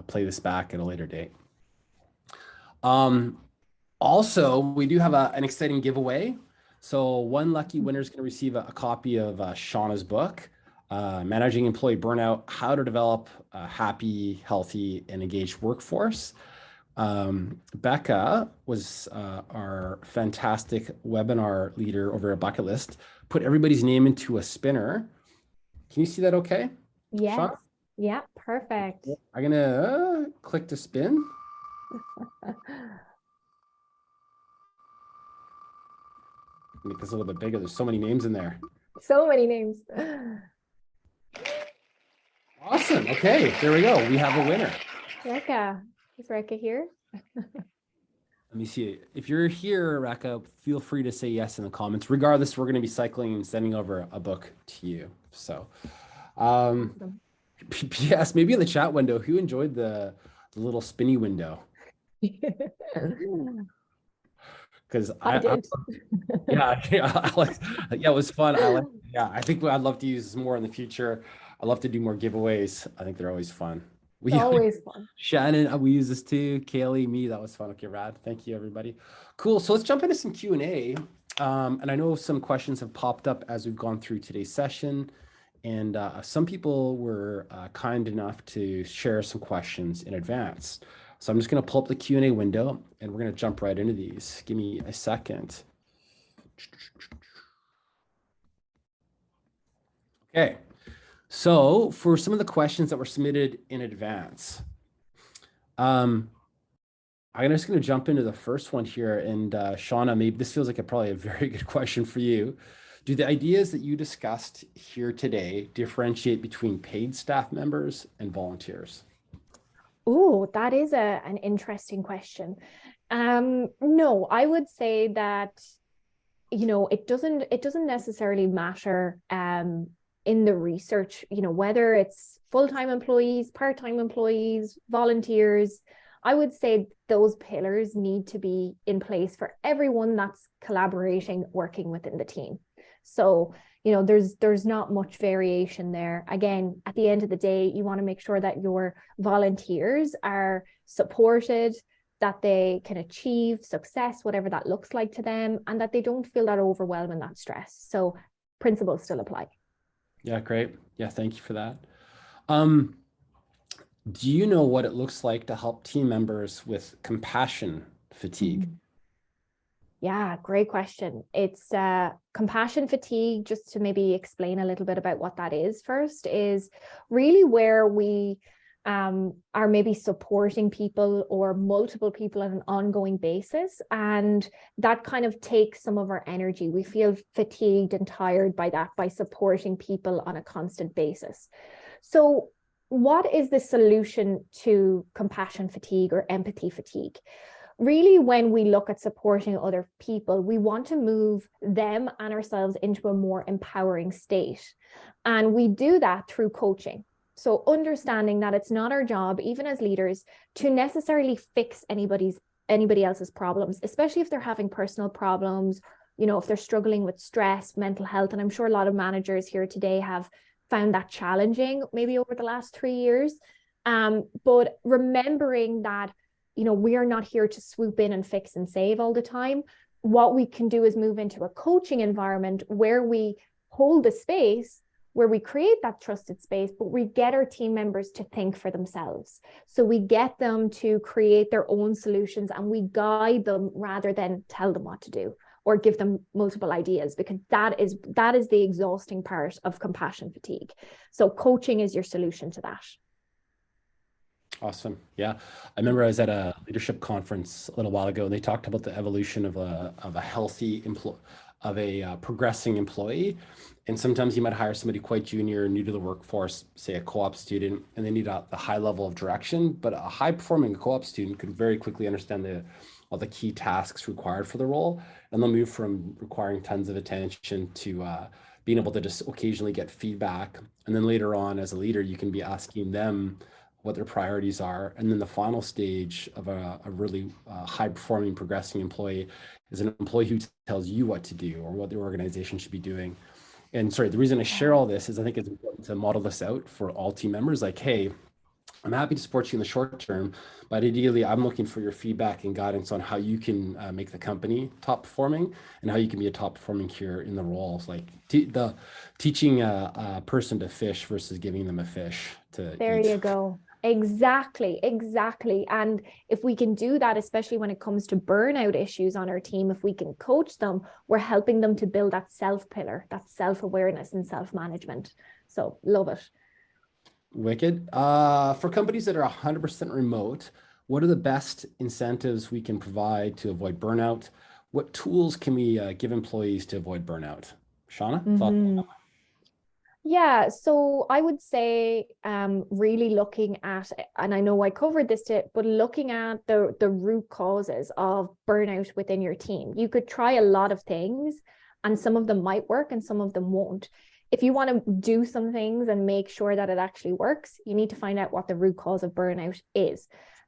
play this back at a later date. Also, we do have an exciting giveaway. So one lucky winner is going to receive a copy of Shauna's book, Managing Employee Burnout, How to Develop a Happy, Healthy, and Engaged Workforce. Becca was our fantastic webinar leader over at Bucketlist, put everybody's name into a spinner. Can you see that okay? Yes. Shauna? Yeah, perfect. I'm going to click to spin. Make this a little bit bigger. There's so many names in there. So many names. Awesome. Okay, there we go. We have a winner. Rekha. Is Rekha here? Let me see. If you're here, Rekha, feel free to say yes in the comments. Regardless, we're going to be cycling and sending over a book to you. So, Awesome. yes, maybe in the chat window, who enjoyed the little spinny window? Because I did. yeah, yeah, it was fun. I think I'd love to use this more in the future. I'd love to do more giveaways. I think they're always fun. It's always fun. Shannon, we use this too. Kaylee, me, that was fun. Okay, Rad. Thank you, everybody. Cool. So let's jump into some Q&A. And I know some questions have popped up as we've gone through today's session. And some people were kind enough to share some questions in advance. So I'm just going to pull up the Q&A window and we're going to jump right into these. Give me a second. Okay. So for some of the questions that were submitted in advance, I'm just going to jump into the first one here. And Shauna, maybe this feels like probably a very good question for you. Do the ideas that you discussed here today differentiate between paid staff members and volunteers? Oh, that is an interesting question. No, I would say that, it doesn't necessarily matter in the research, whether it's full-time employees, part-time employees, volunteers. I would say those pillars need to be in place for everyone that's collaborating, working within the team. So, there's not much variation there. Again, at the end of the day, you want to make sure that your volunteers are supported, that they can achieve success, whatever that looks like to them, and that they don't feel that overwhelm and that stress. So principles still apply. Yeah, great. Yeah, thank you for that. Do you know what it looks like to help team members with compassion fatigue? Yeah, great question. It's compassion fatigue, just to maybe explain a little bit about what that is first, is really where we are maybe supporting people or multiple people on an ongoing basis. And that kind of takes some of our energy. We feel fatigued and tired by that, by supporting people on a constant basis. So what is the solution to compassion fatigue or empathy fatigue? Really, when we look at supporting other people, we want to move them and ourselves into a more empowering state. And we do that through coaching. So understanding that it's not our job, even as leaders, to necessarily fix anybody else's problems, especially if they're having personal problems, if they're struggling with stress, mental health. And I'm sure a lot of managers here today have found that challenging, maybe over the last 3 years. But remembering that, we are not here to swoop in and fix and save all the time. What we can do is move into a coaching environment where we hold the space, where we create that trusted space, but we get our team members to think for themselves. So we get them to create their own solutions and we guide them rather than tell them what to do or give them multiple ideas, because that is the exhausting part of compassion fatigue. So coaching is your solution to that. Awesome. Yeah. I remember I was at a leadership conference a little while ago and they talked about the evolution of a healthy progressing employee. And sometimes you might hire somebody quite junior, new to the workforce, say a co-op student, and they need a high level of direction. But a high performing co-op student could very quickly understand all the key tasks required for the role. And they'll move from requiring tons of attention to being able to just occasionally get feedback. And then later on as a leader, you can be asking them what their priorities are. And then the final stage of a really high performing progressing employee is an employee who tells you what to do or what the organization should be doing. And sorry, the reason I share all this is I think it's important to model this out for all team members. Like, hey, I'm happy to support you in the short term, but ideally I'm looking for your feedback and guidance on how you can make the company top performing and how you can be a top performing here in the roles, like teaching a person to fish versus giving them a fish to There eat. you go. Exactly. And if we can do that, especially when it comes to burnout issues on our team, if we can coach them, we're helping them to build that self pillar, that self-awareness and self-management. So love it. Wicked. For companies that are 100% remote, what are the best incentives we can provide to avoid burnout? what tools can we give employees to avoid burnout? Shauna, thoughts? Mm-hmm. Yeah, so I would say really looking at, and I know I covered this too, but looking at the root causes of burnout within your team. You could try a lot of things, and some of them might work and some of them won't. If you want to do some things and make sure that it actually works, you need to find out what the root cause of burnout is.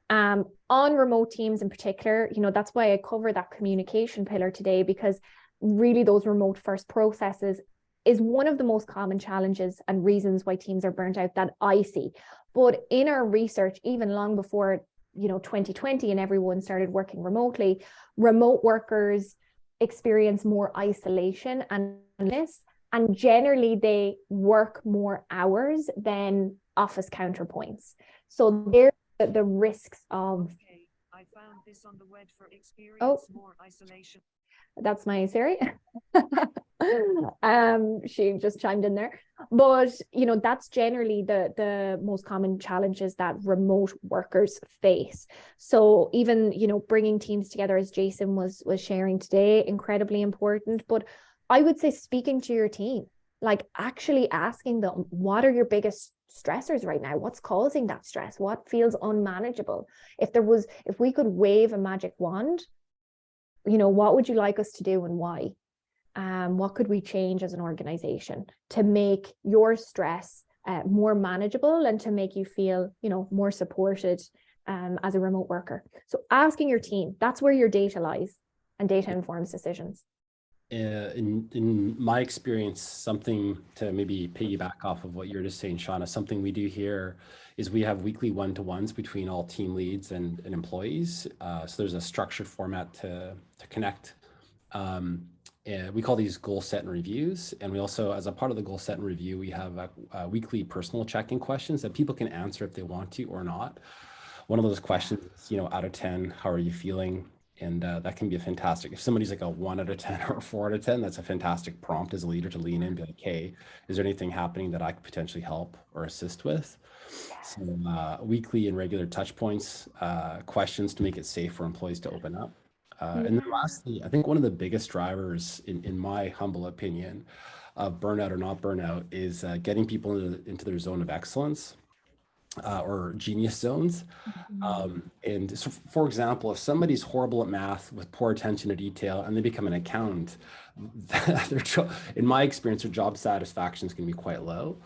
On remote teams in particular, that's why I cover that communication pillar today, because really those remote first processes is one of the most common challenges and reasons why teams are burnt out that I see. But in our research, even long before 2020 and everyone started working remotely, remote workers experience more isolation and this, and generally they work more hours than office counterpoints. So there's the risks of. Okay, I found this on the web for experience more isolation. That's my Siri. She just chimed in there. But that's generally the most common challenges that remote workers face. So even bringing teams together, as Jason was sharing today, incredibly important. But I would say speaking to your team, like actually asking them, what are your biggest stressors right now? What's causing that stress? What feels unmanageable? If we could wave a magic wand, what would you like us to do and why? What could we change as an organization to make your stress more manageable and to make you feel, more supported as a remote worker? So asking your team, that's where your data lies, and data informs decisions. In my experience, something to maybe piggyback off of what you're just saying, Shauna, something we do here is we have weekly one-to-ones between all team leads and employees. So there's a structured format to connect. And we call these goal set and reviews. And we also, as a part of the goal set and review, we have weekly personal check-in questions that people can answer if they want to or not. One of those questions is, out of 10, how are you feeling? And that can be a fantastic, if somebody's like a 1 out of 10 or a 4 out of 10, that's a fantastic prompt as a leader to lean in and be like, hey, is there anything happening that I could potentially help or assist with? So weekly and regular touch points, questions to make it safe for employees to open up. And then lastly, I think one of the biggest drivers, in my humble opinion, of burnout or not burnout is getting people into their zone of excellence. Or genius zones. And so, for example, if somebody's horrible at math with poor attention to detail and they become an accountant, in my experience, their job satisfaction is going to be quite low.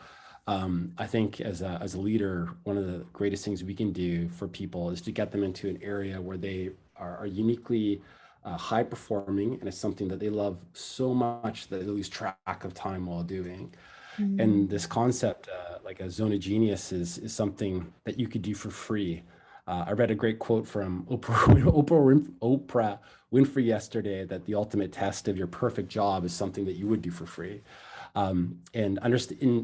I think as a leader, one of the greatest things we can do for people is to get them into an area where they are uniquely high performing, and it's something that they love so much that they lose track of time while doing. And this concept, like a zone of genius, is something that you could do for free. I read a great quote from Oprah Winfrey yesterday, that the ultimate test of your perfect job is something that you would do for free. And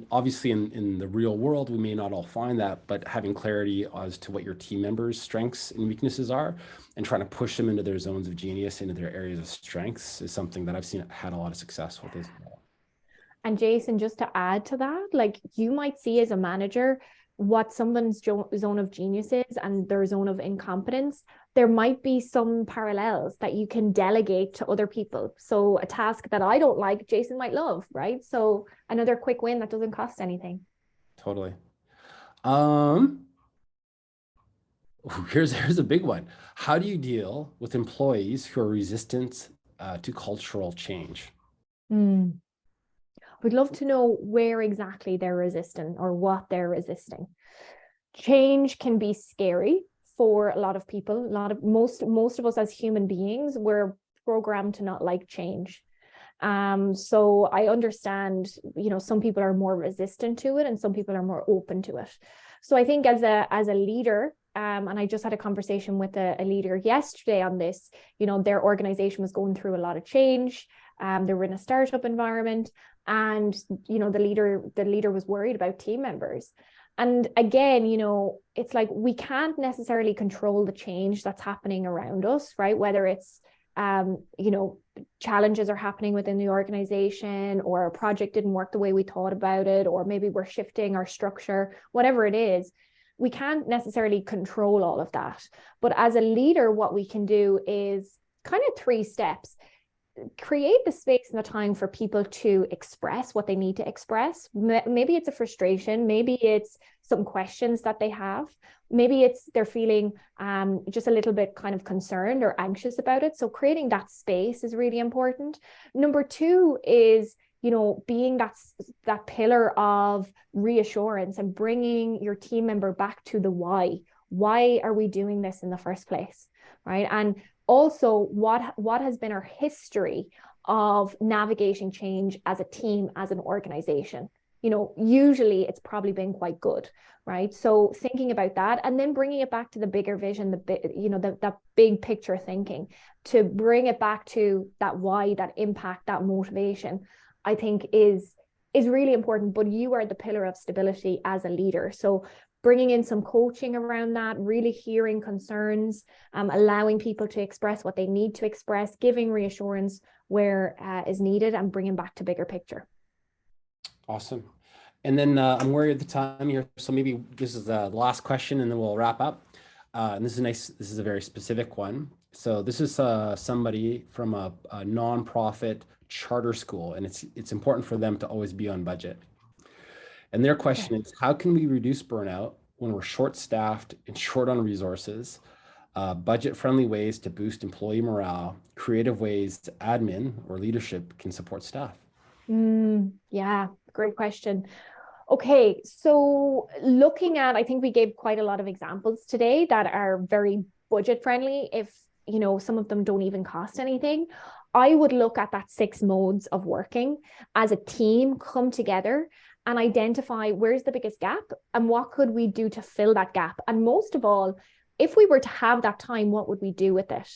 obviously in the real world, we may not all find that, but having clarity as to what your team members' strengths and weaknesses are, and trying to push them into their zones of genius, into their areas of strengths, is something that I've seen had a lot of success with as well. And Jason, just to add to that, like you might see as a manager what someone's zone of genius is and their zone of incompetence. There might be some parallels that you can delegate to other people. So a task that I don't like, Jason might love, right? So another quick win that doesn't cost anything. Totally. Here's a big one. How do you deal with employees who are resistant to cultural change? We'd love to know where exactly they're resistant or what they're resisting. Change can be scary for a lot of people. Most of us as human beings, we're programmed to not like change. So I understand, some people are more resistant to it and some people are more open to it. So I think as a leader, and I just had a conversation with a leader yesterday on this, their organization was going through a lot of change. They were in a startup environment, and the leader was worried about team members. And again, it's like we can't necessarily control the change that's happening around us, right? Whether it's challenges are happening within the organization, or a project didn't work the way we thought about it, or maybe we're shifting our structure, whatever it is. We can't necessarily control all of that. But as a leader, what we can do is kind of 3 steps. Create the space and the time for people to express what they need to express. Maybe it's a frustration, maybe it's some questions that they have, maybe it's they're feeling just a little bit kind of concerned or anxious about it. So creating that space is really important. Number 2 is, you know, being that pillar of reassurance and bringing your team member back to the why. Why are we doing this in the first place, right? And also, what has been our history of navigating change as a team, as an organization? You know, usually it's probably been quite good, right? So thinking about that, and then bringing it back to the bigger vision, that big picture thinking, to bring it back to that why, that impact, that motivation, I think is really important. But you are the pillar of stability as a leader. So bringing in some coaching around that, really hearing concerns, allowing people to express what they need to express, giving reassurance where is needed, and bringing back to bigger picture. Awesome. And then I'm wary of the time here, so maybe this is the last question and then we'll wrap up. And this is nice. This is a very specific one. So this is somebody from a nonprofit charter school, and it's important for them to always be on budget. And their question is, how can we reduce burnout when we're short-staffed and short on resources? Budget-friendly ways to boost employee morale, creative ways admin or leadership can support staff. Yeah, great question. Okay, so looking at, I think we gave quite a lot of examples today that are very budget-friendly. If, you know, some of them don't even cost anything, I would look at that 6 modes of working as a team, come together and identify where's the biggest gap and what could we do to fill that gap. And most of all, if we were to have that time, what would we do with it?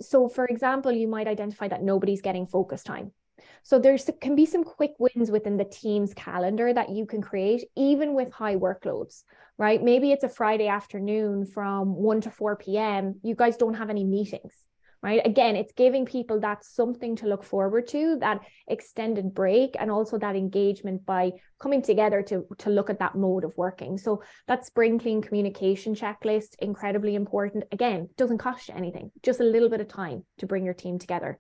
So for example, you might identify that nobody's getting focus time. So there can be some quick wins within the team's calendar that you can create, even with high workloads, right? Maybe it's a Friday afternoon from 1 to 4 p.m. You guys don't have any meetings, right? Again, it's giving people that something to look forward to, that extended break, and also that engagement by coming together to look at that mode of working. So that spring clean communication checklist, incredibly important. Again, doesn't cost you anything, just a little bit of time to bring your team together.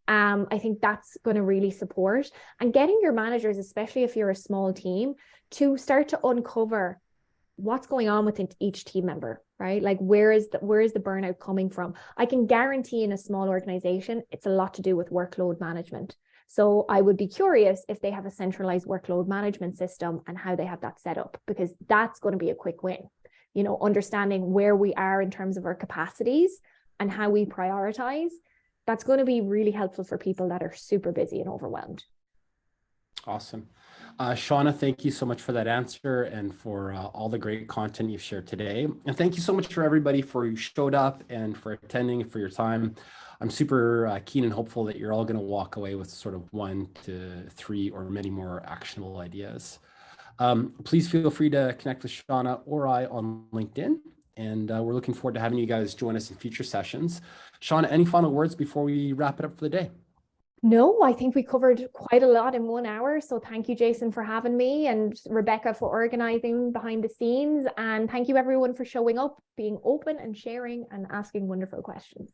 I think that's going to really support, and getting your managers, especially if you're a small team, to start to uncover what's going on within each team member, right? Like where is the burnout coming from? I can guarantee in a small organization, it's a lot to do with workload management. So I would be curious if they have a centralized workload management system and how they have that set up, because that's going to be a quick win. You know, understanding where we are in terms of our capacities and how we prioritize, that's going to be really helpful for people that are super busy and overwhelmed. Awesome. Shauna, thank you so much for that answer and for all the great content you've shared today. And thank you so much for everybody for who showed up and for attending, for your time. I'm super keen and hopeful that you're all going to walk away with sort of 1 to 3 or many more actionable ideas. Please feel free to connect with Shauna or I on LinkedIn. And we're looking forward to having you guys join us in future sessions. Shauna, any final words before we wrap it up for the day? No, I think we covered quite a lot in 1 hour. So thank you, Jason, for having me, and Rebecca for organizing behind the scenes. And thank you, everyone, for showing up, being open and sharing and asking wonderful questions.